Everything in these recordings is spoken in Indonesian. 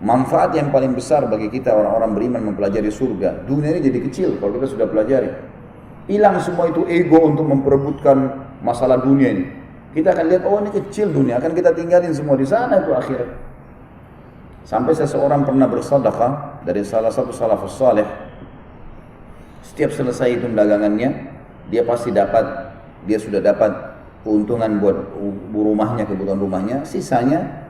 Manfaat yang paling besar bagi kita orang-orang beriman mempelajari surga, dunia ini jadi kecil kalau kita sudah pelajari. Hilang semua itu ego untuk memperebutkan masalah dunia ini. Kita akan lihat, oh ini kecil dunia, akan kita tinggalin semua di sana itu akhirat. Sampai seseorang pernah bersedekah dari salah satu salafus saleh. Setiap selesai itu dagangannya, dia pasti dapat, dia sudah dapat keuntungan buat rumahnya, kebutuhan rumahnya, sisanya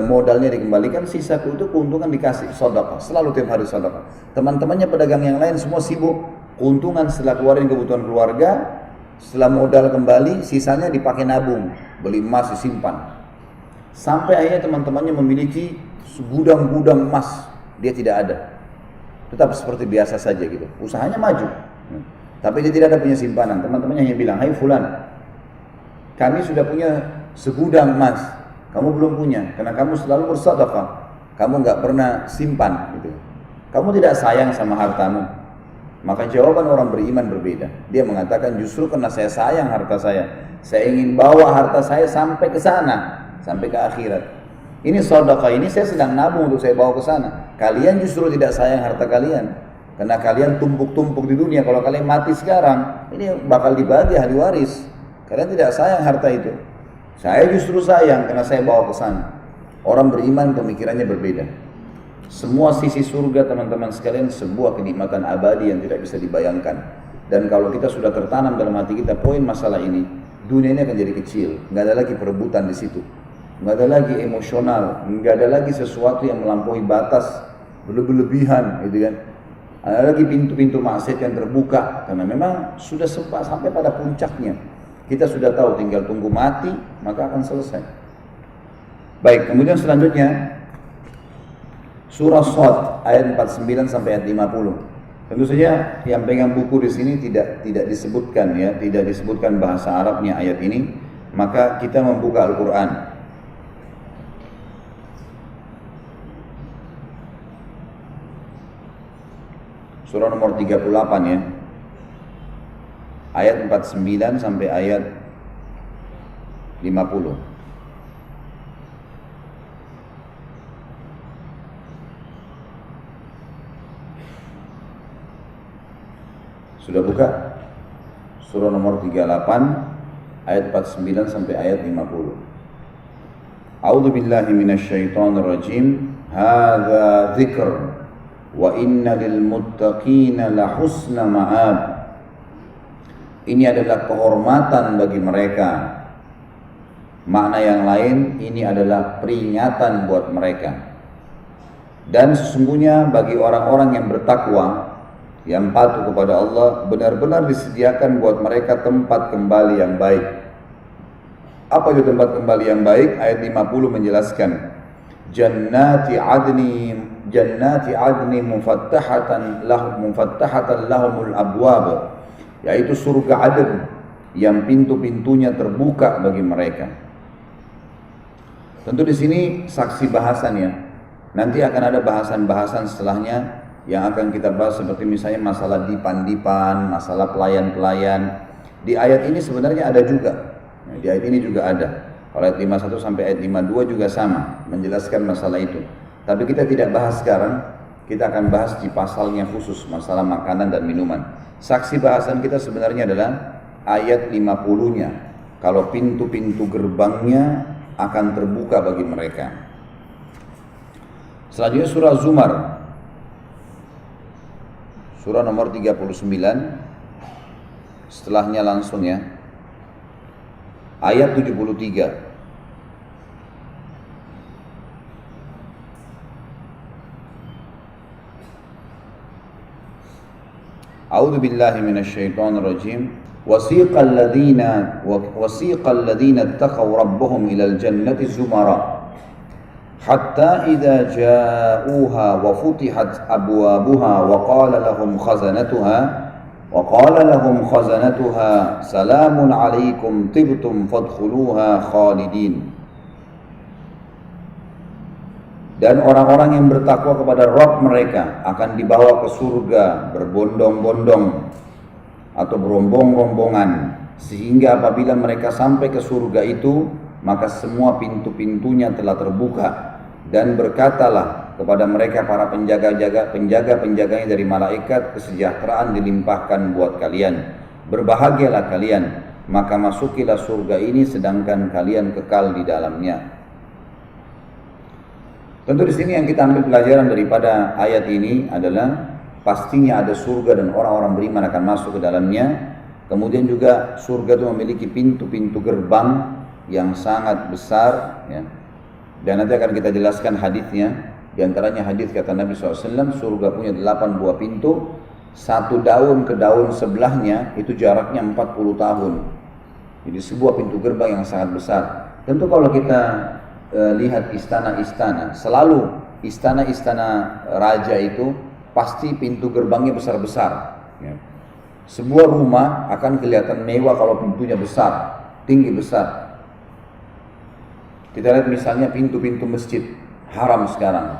modalnya dikembalikan, sisa itu keuntungan dikasih sedekah, selalu tiap hari sedekah. Teman-temannya pedagang yang lain semua sibuk, keuntungan setelah keluarin kebutuhan keluarga, setelah modal kembali, sisanya dipakai nabung, beli emas disimpan. Sampai akhirnya teman-temannya memiliki gudang-gudang emas, dia tidak ada. Tetap seperti biasa saja gitu, usahanya maju. Tapi dia tidak ada punya simpanan. Teman-temannya hanya bilang, hai fulan, kami sudah punya segudang emas, kamu belum punya, karena kamu selalu bersedekah, kamu nggak pernah simpan, gitu. Kamu tidak sayang sama hartamu. Maka jawaban orang beriman berbeda. Dia mengatakan justru karena saya sayang harta saya ingin bawa harta saya sampai ke sana, sampai ke akhirat. Ini sedekah ini saya sedang nabung untuk saya bawa ke sana. Kalian justru tidak sayang harta kalian, karena kalian tumpuk-tumpuk di dunia. Kalau kalian mati sekarang, ini bakal dibagi ahli waris. Kalian tidak sayang harta itu. Saya justru sayang karena saya bawa ke sana. Orang beriman pemikirannya berbeda. Semua sisi surga teman-teman sekalian sebuah kenikmatan abadi yang tidak bisa dibayangkan. Dan kalau kita sudah tertanam dalam hati kita poin masalah ini, dunia ini akan jadi kecil. Nggak ada lagi perebutan di situ. Nggak ada lagi emosional. Nggak ada lagi sesuatu yang melampaui batas berlebihan, gitu kan. Ada lagi pintu-pintu maksiat yang terbuka karena memang sudah sampai pada puncaknya. Kita sudah tahu tinggal tunggu mati maka akan selesai. Baik, kemudian selanjutnya surah Shad ayat 49 sampai ayat 50. Tentu saja yang pegang buku di sini tidak disebutkan ya, tidak disebutkan bahasa Arabnya ayat ini, maka kita membuka Al-Qur'an. Surah nomor 38 ya. Ayat 49 sampai ayat 50. Sudah buka? Surah nomor 38 ayat 49 sampai ayat 50. A'udzu billahi minasyaitonir rajim. Hadza dzikr wa inna lil muttaqina la husna ma'ab. Ini adalah kehormatan bagi mereka. Makna yang lain, ini adalah peringatan buat mereka. Dan sesungguhnya bagi orang-orang yang bertakwa, yang patuh kepada Allah, benar-benar disediakan buat mereka tempat kembali yang baik. Apa itu tempat kembali yang baik? Ayat 50 menjelaskan, Jannati adni mufattahatan lahumul abwab, yaitu surga Aden yang pintu-pintunya terbuka bagi mereka. Tentu di sini saksi bahasannya. Nanti akan ada bahasan-bahasan setelahnya yang akan kita bahas, seperti misalnya masalah dipan-dipan, masalah pelayan-pelayan. Di ayat ini sebenarnya ada juga. Di ayat ini juga ada. Kalau ayat 51 sampai ayat 52 juga sama, menjelaskan masalah itu. Tapi kita tidak bahas sekarang, kita akan bahas di pasalnya khusus, masalah makanan dan minuman. Saksi bahasan kita sebenarnya adalah ayat 50-nya. Kalau pintu-pintu gerbangnya akan terbuka bagi mereka. Selanjutnya surah Zumar. Surah nomor 39. Setelahnya langsung ya. Ayat 73. A'udzu billahi minasyaitonir rajim. Wasiqal ladzina ittaqaw rabbahum ilal jannati zumara hatta idza ja'uha wa futihat abwabuha wa qala lahum khazanatuha salamun alaikum tibtum fadkhuluha khalidin. Dan orang-orang yang bertakwa kepada Rabb mereka akan dibawa ke surga berbondong-bondong atau berombong-rombongan, sehingga apabila mereka sampai ke surga itu, maka semua pintu-pintunya telah terbuka, dan berkatalah kepada mereka para penjaga-penjaganya dari malaikat, kesejahteraan dilimpahkan buat kalian. Berbahagialah kalian, maka masukilah surga ini sedangkan kalian kekal di dalamnya. Tentu di sini yang kita ambil pelajaran daripada ayat ini adalah pastinya ada surga dan orang-orang beriman akan masuk ke dalamnya. Kemudian juga surga itu memiliki pintu-pintu gerbang yang sangat besar, ya. Dan nanti akan kita jelaskan hadisnya. Di antaranya hadis kata Nabi SAW, surga punya 8 buah pintu, satu daun ke daun sebelahnya itu jaraknya 40 tahun. Jadi sebuah pintu gerbang yang sangat besar. Tentu kalau kita lihat istana-istana, selalu istana-istana raja itu pasti pintu gerbangnya besar-besar, ya. Sebuah rumah akan kelihatan mewah kalau pintunya besar, tinggi besar. Kita lihat misalnya pintu-pintu masjid haram sekarang,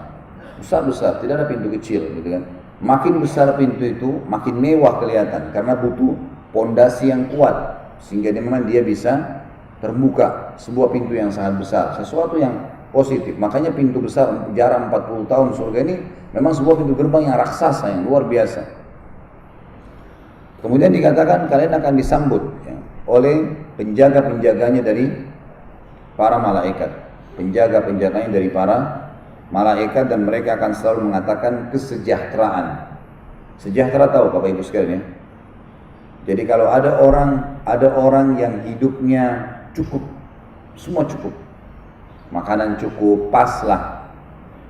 besar-besar, tidak ada pintu kecil, gitu kan. Makin besar pintu itu, makin mewah kelihatan, karena butuh pondasi yang kuat, sehingga memang dia bisa terbuka. Sebuah pintu yang sangat besar, sesuatu yang positif. Makanya pintu besar jarak 40 tahun surga ini memang sebuah pintu gerbang yang raksasa, yang luar biasa. Kemudian dikatakan kalian akan disambut, ya, oleh penjaga-penjaganya dari para malaikat. Penjaga-penjaganya dari para malaikat, dan mereka akan selalu mengatakan kesejahteraan. Sejahtera tahu Bapak Ibu sekalian, ya? Jadi kalau ada orang yang hidupnya cukup, semua cukup, makanan cukup, pas lah,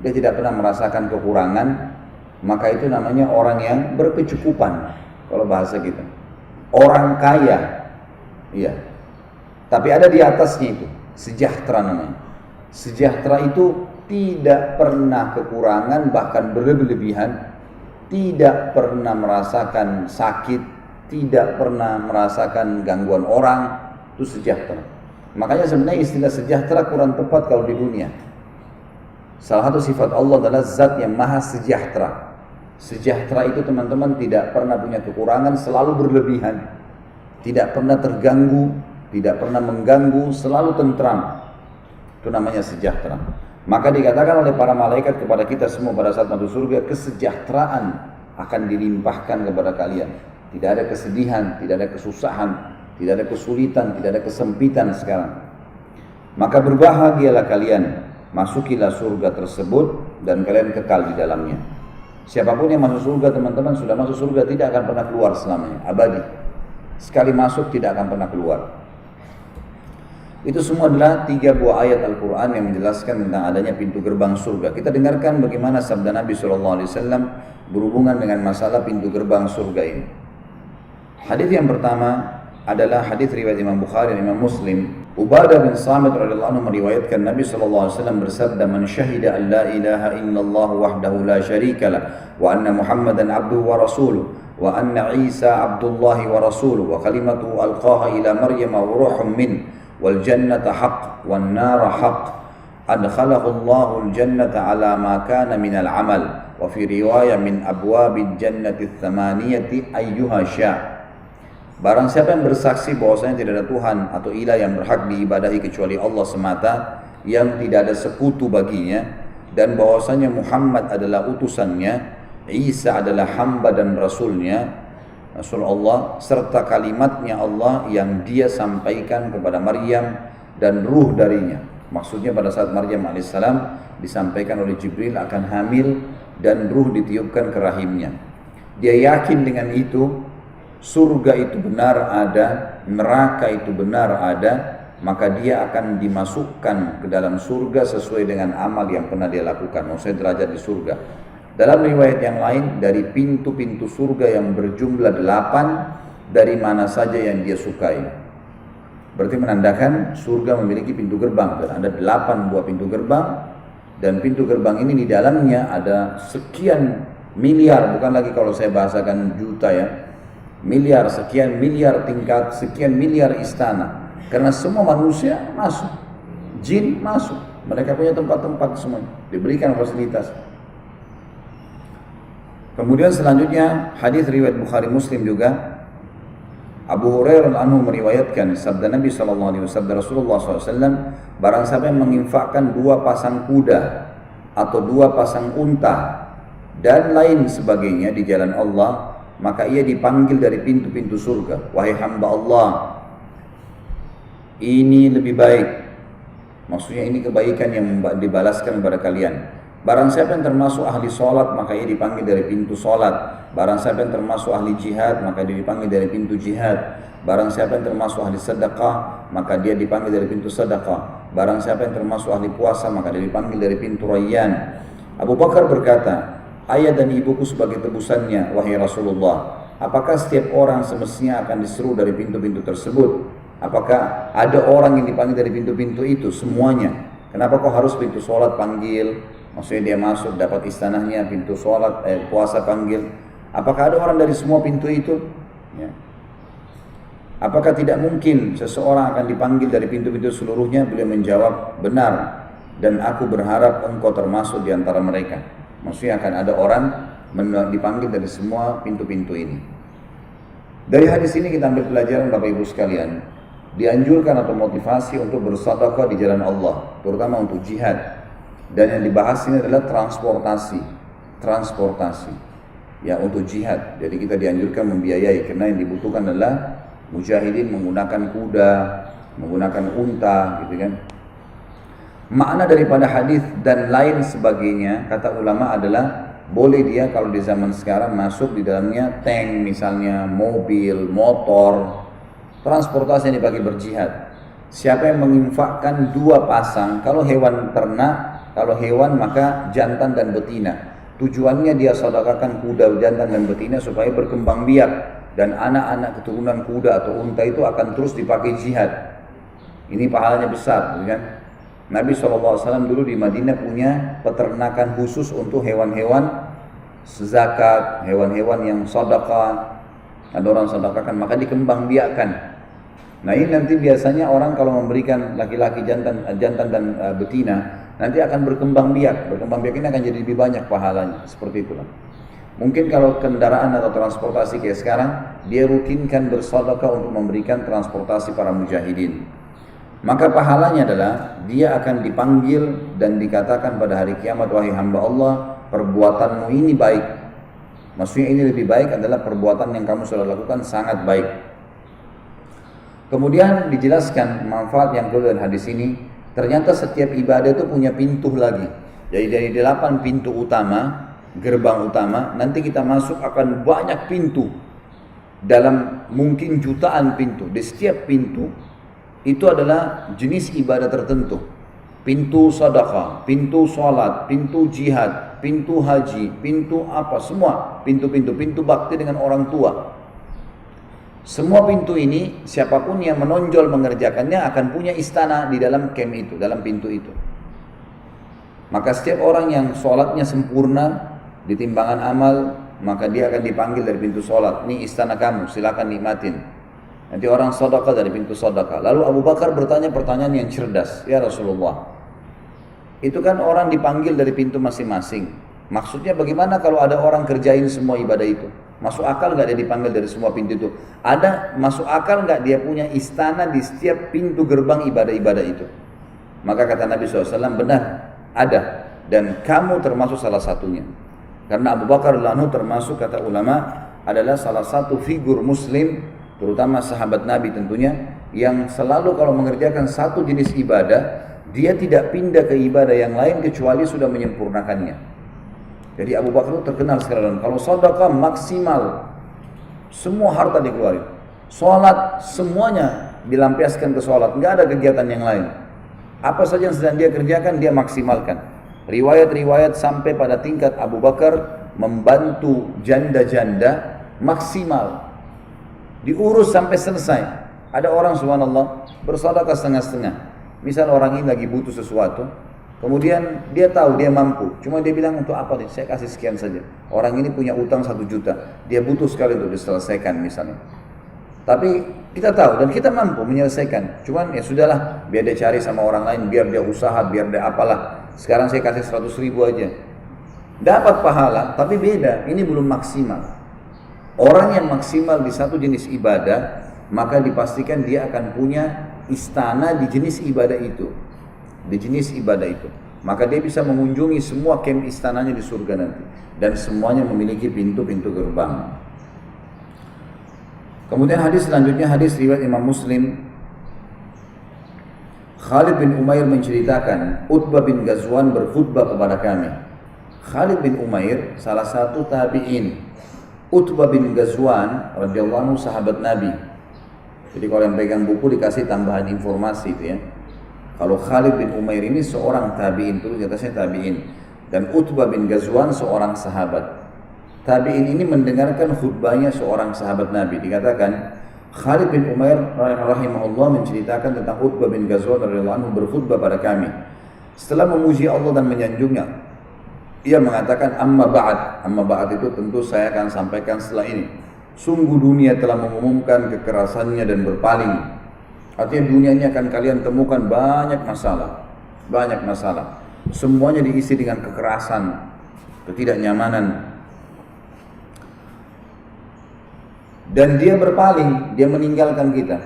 dia tidak pernah merasakan kekurangan, maka itu namanya orang yang berkecukupan. Kalau bahasa kita, orang kaya, iya. Tapi ada di atasnya itu, sejahtera namanya. Sejahtera itu tidak pernah kekurangan, bahkan berlebihan, tidak pernah merasakan sakit, tidak pernah merasakan gangguan orang, itu sejahtera. Makanya sebenarnya istilah sejahtera kurang tepat kalau di dunia. Salah satu sifat Allah adalah zat yang maha sejahtera. Sejahtera itu teman-teman tidak pernah punya kekurangan, selalu berlebihan, tidak pernah terganggu, tidak pernah mengganggu, selalu tentram. Itu namanya sejahtera. Maka dikatakan oleh para malaikat kepada kita semua pada saat masuk surga, kesejahteraan akan dilimpahkan kepada kalian. Tidak ada kesedihan, tidak ada kesusahan, tidak ada kesulitan, tidak ada kesempitan sekarang. Maka berbahagialah kalian, masukilah surga tersebut dan kalian kekal di dalamnya. Siapapun yang masuk surga teman-teman, sudah masuk surga tidak akan pernah keluar selamanya, abadi. Sekali masuk tidak akan pernah keluar. Itu semua adalah 3 buah ayat Al-Quran yang menjelaskan tentang adanya pintu gerbang surga. Kita dengarkan bagaimana sabda Nabi SAW berhubungan dengan masalah pintu gerbang surga ini. Hadis yang pertama adalah hadis riwayat Imam Bukhari dan Imam Muslim. Ubadah bin Samit radhiyallahu anhu meriwayatkan Nabi SAW bersabda, "Man syahida an la ilaha illallah wahdahu la syarikalah wa anna Muhammadan abduhu wa rasuluh wa anna Isa abdullahi wa rasuluh wa kalimatuhu alqaha ila Maryam wa ruhum min wal jannata haqq wan nara haqq adkhalahu Allahu al jannata ala ma kana min al amal wa fi riwayah min abwabil jannati tsamaniyati ayyuha sya'." Barang siapa yang bersaksi bahwasanya tidak ada Tuhan atau ilah yang berhak diibadahi kecuali Allah semata, yang tidak ada sekutu baginya, dan bahwasanya Muhammad adalah utusannya, Isa adalah hamba dan rasulnya, Rasul Allah, serta kalimatnya Allah yang dia sampaikan kepada Maryam dan ruh darinya. Maksudnya pada saat Maryam alaihissalam disampaikan oleh Jibril akan hamil dan ruh ditiupkan ke rahimnya. Dia yakin dengan itu, surga itu benar ada, neraka itu benar ada, maka dia akan dimasukkan ke dalam surga sesuai dengan amal yang pernah dia lakukan, maksudnya derajat di surga. Dalam riwayat yang lain, dari pintu-pintu surga yang berjumlah 8, dari mana saja yang dia sukai. Berarti menandakan surga memiliki pintu gerbang, dan ada 8 buah pintu gerbang, dan pintu gerbang ini di dalamnya ada sekian miliar, bukan lagi kalau saya bahasakan juta ya, miliar, sekian miliar tingkat, sekian miliar istana. Karena semua manusia masuk, jin masuk, mereka punya tempat-tempat semuanya, diberikan fasilitas. Kemudian selanjutnya hadis riwayat Bukhari Muslim juga, Abu Hurairah anhu meriwayatkan sabda Nabi SAW, sabda Rasulullah SAW, barang siapa yang menginfakkan 2 pasang kuda atau 2 pasang unta dan lain sebagainya di jalan Allah, maka ia dipanggil dari pintu-pintu surga. Wahai hamba Allah, ini lebih baik. Maksudnya ini kebaikan yang dibalaskan kepada kalian. Barang siapa yang termasuk ahli sholat, maka ia dipanggil dari pintu sholat. Barang siapa yang termasuk ahli jihad, maka dia dipanggil dari pintu jihad. Barang siapa yang termasuk ahli sedekah, maka dia dipanggil dari pintu sedekah. Barang siapa yang termasuk ahli puasa, maka dia dipanggil dari pintu Rayyan. Abu Bakar berkata, ayah dan ibuku sebagai tebusannya, wahai Rasulullah. Apakah setiap orang semestinya akan diseru dari pintu-pintu tersebut? Apakah ada orang yang dipanggil dari pintu-pintu itu semuanya? Kenapa kok harus pintu sholat panggil? Maksudnya dia masuk dapat istanahnya, pintu sholat, puasa panggil. Apakah ada orang dari semua pintu itu? Ya. Apakah tidak mungkin seseorang akan dipanggil dari pintu-pintu seluruhnya? Beliau menjawab, benar. Dan aku berharap engkau termasuk di antara mereka. Maksudnya akan ada orang dipanggil dari semua pintu-pintu ini. Dari hadis ini kita ambil pelajaran Bapak Ibu sekalian. Dianjurkan atau motivasi untuk bersedekah di jalan Allah, terutama untuk jihad. Dan yang dibahas ini adalah transportasi ya untuk jihad. Jadi kita dianjurkan membiayai, karena yang dibutuhkan adalah mujahidin menggunakan kuda, menggunakan unta gitu kan. Makna daripada hadis dan lain sebagainya, kata ulama adalah boleh dia kalau di zaman sekarang masuk di dalamnya tank misalnya, mobil, motor, transportasi yang dipakai berjihad. Siapa yang menginfakkan 2 pasang, kalau hewan ternak, kalau hewan maka jantan dan betina. Tujuannya dia sedekahkan kuda, jantan dan betina supaya berkembang biak, dan anak-anak keturunan kuda atau unta itu akan terus dipakai jihad. Ini pahalanya besar, kan? Nabi SAW dulu di Madinah punya peternakan khusus untuk hewan-hewan zakat, hewan-hewan yang sedekah. Ada orang sedekahkan, maka dikembang biakkan. Nah ini nanti biasanya orang kalau memberikan laki-laki jantan dan betina, nanti akan berkembang biak. Berkembang biak ini akan jadi lebih banyak pahalanya, seperti itulah. Mungkin kalau kendaraan atau transportasi kayak sekarang, dia rutinkan bersedekah untuk memberikan transportasi para mujahidin. Maka pahalanya adalah dia akan dipanggil dan dikatakan pada hari kiamat, wahai hamba Allah, perbuatanmu ini baik. Maksudnya ini lebih baik adalah perbuatan yang kamu sudah lakukan sangat baik. Kemudian dijelaskan manfaat yang keluar dari hadis ini. Ternyata setiap ibadah itu punya pintu lagi. Jadi dari 8 pintu utama, gerbang utama, nanti kita masuk akan banyak pintu. Dalam mungkin jutaan pintu. Di setiap pintu itu adalah jenis ibadah tertentu. Pintu sedekah, pintu sholat, pintu jihad, pintu haji, pintu apa, semua pintu-pintu, pintu bakti dengan orang tua. Semua pintu ini, siapapun yang menonjol mengerjakannya akan punya istana di dalam camp itu, dalam pintu itu. Maka setiap orang yang sholatnya sempurna di timbangan amal, maka dia akan dipanggil dari pintu sholat. Ini istana kamu, silakan nikmatin. Nanti orang sedekah dari pintu sedekah. Lalu Abu Bakar bertanya pertanyaan yang cerdas, ya Rasulullah, itu kan orang dipanggil dari pintu masing-masing. Maksudnya bagaimana kalau ada orang kerjain semua ibadah itu? Masuk akal nggak dia dipanggil dari semua pintu itu? Ada masuk akal nggak dia punya istana di setiap pintu gerbang ibadah-ibadah itu? Maka kata Nabi SAW, benar, ada. Dan kamu termasuk salah satunya. Karena Abu Bakar radhiyallahu termasuk, kata ulama, adalah salah satu figur muslim, terutama sahabat Nabi tentunya, yang selalu kalau mengerjakan satu jenis ibadah, dia tidak pindah ke ibadah yang lain kecuali sudah menyempurnakannya. Jadi Abu Bakar itu terkenal sekali. Kalau sedekah maksimal, semua harta dikeluarin. Sholat semuanya dilampiaskan ke sholat, nggak ada kegiatan yang lain. Apa saja yang sedang dia kerjakan dia maksimalkan. Riwayat-riwayat sampai pada tingkat Abu Bakar membantu janda-janda maksimal, diurus sampai selesai. Ada orang subhanallah bersedekah setengah-setengah. Misal orang ini lagi butuh sesuatu, kemudian dia tahu dia mampu, cuma dia bilang untuk apa nih? Saya kasih sekian saja. Orang ini punya utang 1 juta, dia butuh sekali untuk diselesaikan misalnya. Tapi kita tahu dan kita mampu menyelesaikan. Cuman ya sudahlah, biar dia cari sama orang lain, biar dia usaha, biar dia apalah. Sekarang saya kasih 100 ribu aja. Dapat pahala, tapi beda. Ini belum maksimal. Orang yang maksimal di satu jenis ibadah, maka dipastikan dia akan punya istana di jenis ibadah itu. Di jenis ibadah itu. maka dia bisa mengunjungi semua kem istananya di surga nanti, dan semuanya memiliki pintu-pintu gerbang. Kemudian hadis selanjutnya, hadis riwayat Imam Muslim. Khalid bin Umair menceritakan, Utbah bin Ghazwan berkhutbah kepada kami. Khalid bin Umair salah satu tabi'in. Utbah bin Ghazwan radhiyallahu anhu sahabat Nabi. Jadi kalau yang pegang buku dikasih tambahan informasi itu ya. Kalau Khalid bin Umair ini seorang tabi'in, terus di atasnya tabi'in. Dan Utbah bin Ghazwan seorang sahabat. Tabi'in ini mendengarkan khutbahnya seorang sahabat Nabi. Dikatakan Khalid bin Umair rahimahullah menceritakan tentang Utbah bin Ghazwan radhiyallahu anhu berkhutbah pada kami. Setelah memuji Allah dan menyanjungnya, ia mengatakan amma ba'd itu tentu saya akan sampaikan setelah ini. Sungguh dunia telah mengumumkan kekerasannya dan berpaling. Artinya dunia ini akan kalian temukan banyak masalah. Semuanya diisi dengan kekerasan, ketidaknyamanan. Dan dia berpaling, dia meninggalkan kita.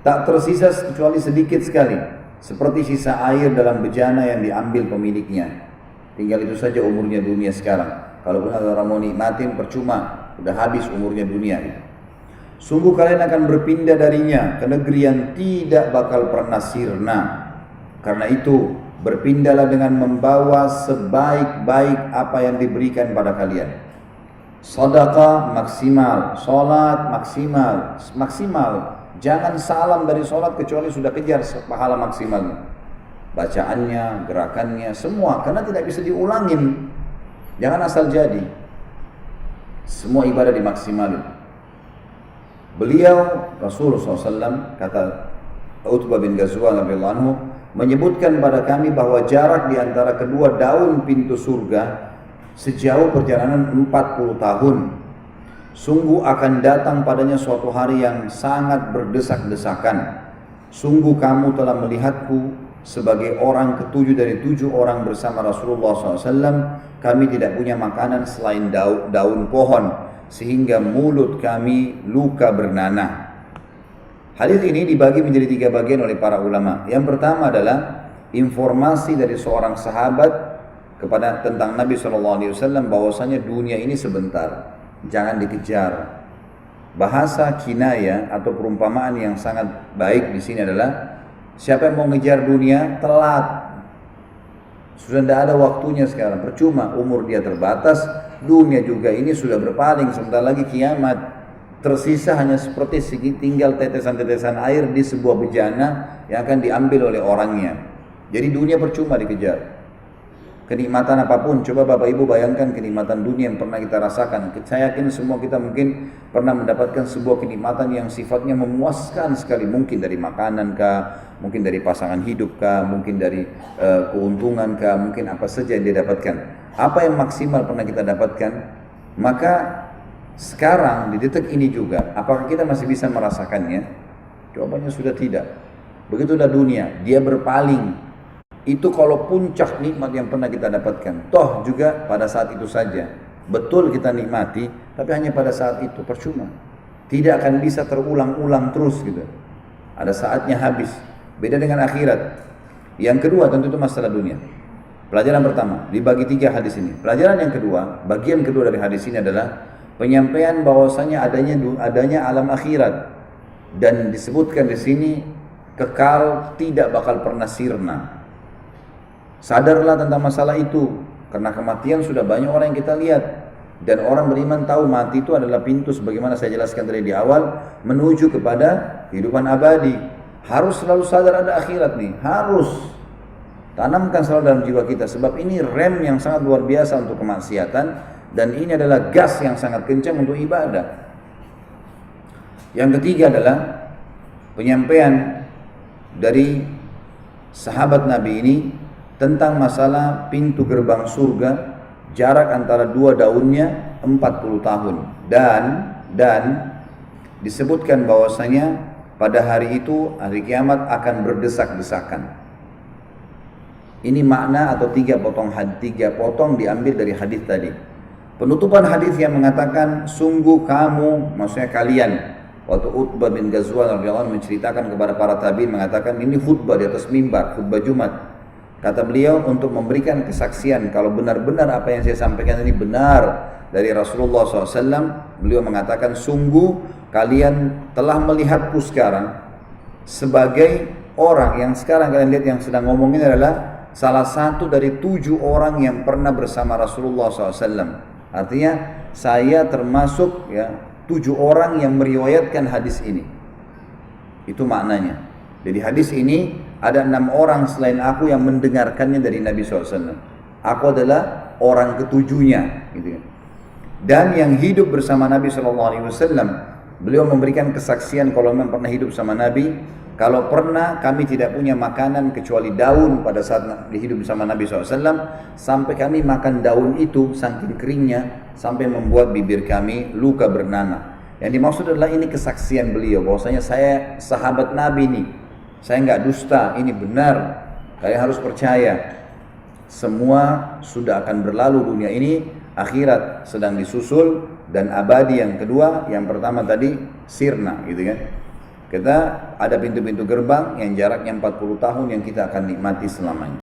Tak tersisa kecuali sedikit sekali, seperti sisa air dalam bejana yang diambil pemiliknya. Tinggal itu saja umurnya dunia sekarang. Kalaupun ada orang mau nikmatin, percuma, udah habis umurnya dunia itu. Sungguh kalian akan berpindah darinya ke negeri yang tidak bakal pernah sirna. Karena itu, berpindahlah dengan membawa sebaik-baik apa yang diberikan pada kalian. Sedekah maksimal, sholat maksimal. Jangan salam dari sholat kecuali sudah kejar pahala maksimalnya. Bacaannya, gerakannya, semua, karena tidak bisa diulangin. Jangan asal jadi. Semua ibadah dimaksimalin. Beliau Rasulullah SAW, kata Utbah bin Ghazwan radhiyallahu anhu, menyebutkan pada kami bahwa jarak di antara kedua daun pintu surga sejauh perjalanan 40 tahun. Sungguh akan datang padanya suatu hari yang sangat berdesak-desakan. Sungguh kamu telah melihatku sebagai orang ketujuh dari 7 orang bersama Rasulullah SAW. Kami tidak punya makanan selain daun pohon, sehingga mulut kami luka bernanah. Hadis ini dibagi menjadi 3 bagian oleh para ulama. Yang pertama adalah informasi dari seorang sahabat kepada tentang Nabi SAW bahwasanya dunia ini sebentar, jangan dikejar. Bahasa kinaya atau perumpamaan yang sangat baik di sini adalah siapa yang mau ngejar dunia telat, sudah tidak ada waktunya sekarang, percuma, umur dia terbatas, dunia juga ini sudah berpaling, sebentar lagi kiamat. Tersisa hanya seperti tinggal tetesan-tetesan air di sebuah bejana yang akan diambil oleh orangnya. Jadi dunia percuma dikejar. Kenikmatan apapun, coba Bapak Ibu bayangkan kenikmatan dunia yang pernah kita rasakan. Saya yakin semua kita mungkin pernah mendapatkan sebuah kenikmatan yang sifatnya memuaskan sekali. Mungkin dari makanan kah, mungkin dari pasangan hidup kah, mungkin dari keuntungan kah, mungkin apa saja yang dia dapatkan. Apa yang maksimal pernah kita dapatkan? Maka sekarang di detik ini juga, apakah kita masih bisa merasakannya? Jawabannya sudah tidak. Begitulah dunia, dia berpaling. Itu kalau puncak nikmat yang pernah kita dapatkan. Toh juga pada saat itu saja. Betul kita nikmati, tapi hanya pada saat itu, percuma. Tidak akan bisa terulang-ulang terus gitu. Ada saatnya habis. Beda dengan akhirat. Yang kedua tentu itu masalah dunia. Pelajaran pertama, dibagi 3 hadis ini. Pelajaran yang kedua, bagian kedua dari hadis ini adalah penyampaian bahwasanya adanya alam akhirat. Dan disebutkan di sini kekal, tidak bakal pernah sirna. Sadarlah tentang masalah itu, karena kematian sudah banyak orang yang kita lihat, dan orang beriman tahu mati itu adalah pintu, sebagaimana saya jelaskan tadi di awal, menuju kepada kehidupan abadi. Harus selalu sadar ada akhirat nih, harus tanamkan selalu dalam jiwa kita, sebab ini rem yang sangat luar biasa untuk kemaksiatan, dan ini adalah gas yang sangat kencang untuk ibadah. Yang ketiga adalah penyampaian dari sahabat Nabi ini tentang masalah pintu gerbang surga, jarak antara 2 daunnya 40 tahun. Dan disebutkan bahwasanya pada hari itu, hari kiamat akan berdesak-desakan. Ini makna atau 3 potong diambil dari hadis tadi. Penutupan hadis yang mengatakan, sungguh kamu, maksudnya kalian. Waktu Utbah bin Ghazwan radhiyallahu anhu menceritakan kepada para tabi'in, mengatakan ini khutbah di atas mimbar, khutbah Jumat. Kata beliau, untuk memberikan kesaksian kalau benar-benar apa yang saya sampaikan ini benar dari Rasulullah SAW, beliau mengatakan, sungguh kalian telah melihatku sekarang sebagai orang yang sekarang kalian lihat yang sedang ngomong ini adalah salah satu dari 7 orang yang pernah bersama Rasulullah SAW. Artinya saya termasuk 7 orang yang meriwayatkan hadis ini. Itu maknanya. Jadi hadis ini ada 6 orang selain aku yang mendengarkannya dari Nabi SAW. Aku adalah orang ketujuhnya, gitu. Dan yang hidup bersama Nabi SAW, beliau memberikan kesaksian kalau memang pernah hidup sama Nabi. Kalau pernah kami tidak punya makanan kecuali daun pada saat hidup bersama Nabi SAW, sampai kami makan daun itu saking keringnya sampai membuat bibir kami luka bernanah. Yang dimaksud adalah ini kesaksian beliau bahwasanya saya sahabat Nabi nih. Saya nggak dusta, ini benar. Kalian harus percaya. Semua sudah akan berlalu dunia ini, akhirat sedang disusul dan abadi yang kedua. Yang pertama tadi sirna, gitu kan. Kita ada pintu-pintu gerbang yang jaraknya 40 tahun yang kita akan nikmati selamanya.